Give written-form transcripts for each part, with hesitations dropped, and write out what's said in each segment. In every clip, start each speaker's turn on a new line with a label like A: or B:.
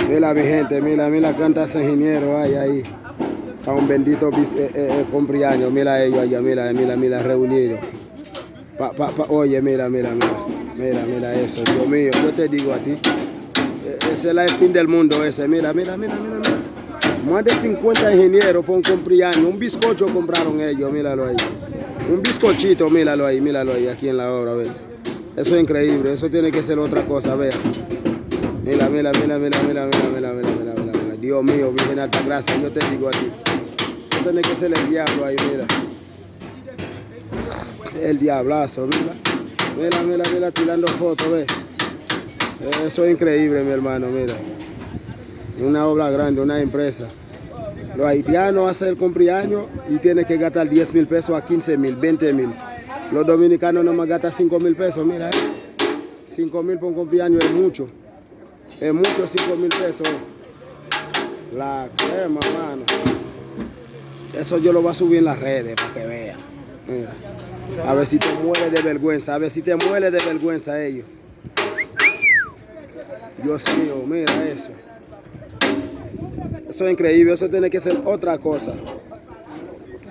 A: Mira mi gente, mira cuántos ingenieros hay ahí. A un bendito cumpleaños, mira ellos allá, mira reunidos. Oye, mira eso, Dios mío, yo te digo a ti. Ese es el fin del mundo ese, mira. Más de 50 ingenieros por un cumpleaños, un bizcocho compraron ellos, míralo ahí. Un bizcochito, míralo ahí, aquí en la obra, ve. Eso es increíble, eso tiene que ser otra cosa, vea. Mira. Dios mío, Virgen Alta Gracia, yo te digo a ti. Eso tiene que ser el diablo ahí, mira. El diablazo, mira, tirando fotos, ve. Eso es increíble, mi hermano, mira. Una obra grande, una empresa. Los haitianos hacen el cumpleaños y tienen que gastar 10,000 pesos a 15,000, 20,000. Los dominicanos nomás gastan 5,000 pesos, mira eso. 5,000 por un cumpleaños es mucho. Es mucho 5,000 pesos. La crema, mano. Eso yo lo voy a subir en las redes para que vean. Mira. A ver si te mueres de vergüenza, ellos. Dios mío, mira eso. Eso es increíble, eso tiene que ser otra cosa.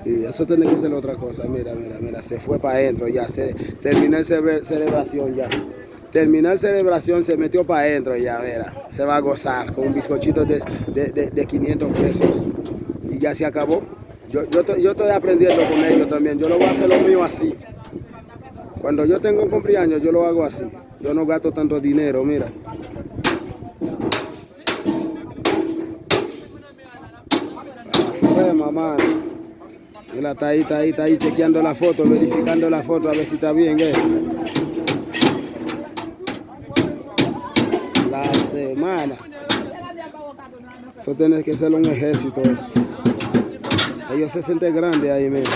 A: Sí, eso tiene que ser otra cosa. Mira, se fue para adentro ya, se terminó la celebración ya. Terminó la celebración, se metió para adentro ya, mira. Se va a gozar con un bizcochito de 500 pesos. Y ya se acabó. Yo estoy aprendiendo con ellos también. Yo lo voy a hacer lo mío así. Cuando yo tengo un cumpleaños, yo lo hago así. Yo no gasto tanto dinero, mira. Mamá. Mira, está ahí chequeando la foto, verificando la foto a ver si está bien, La semana. Eso tiene que ser un ejército. Eso. Ellos se sienten grandes ahí, mira.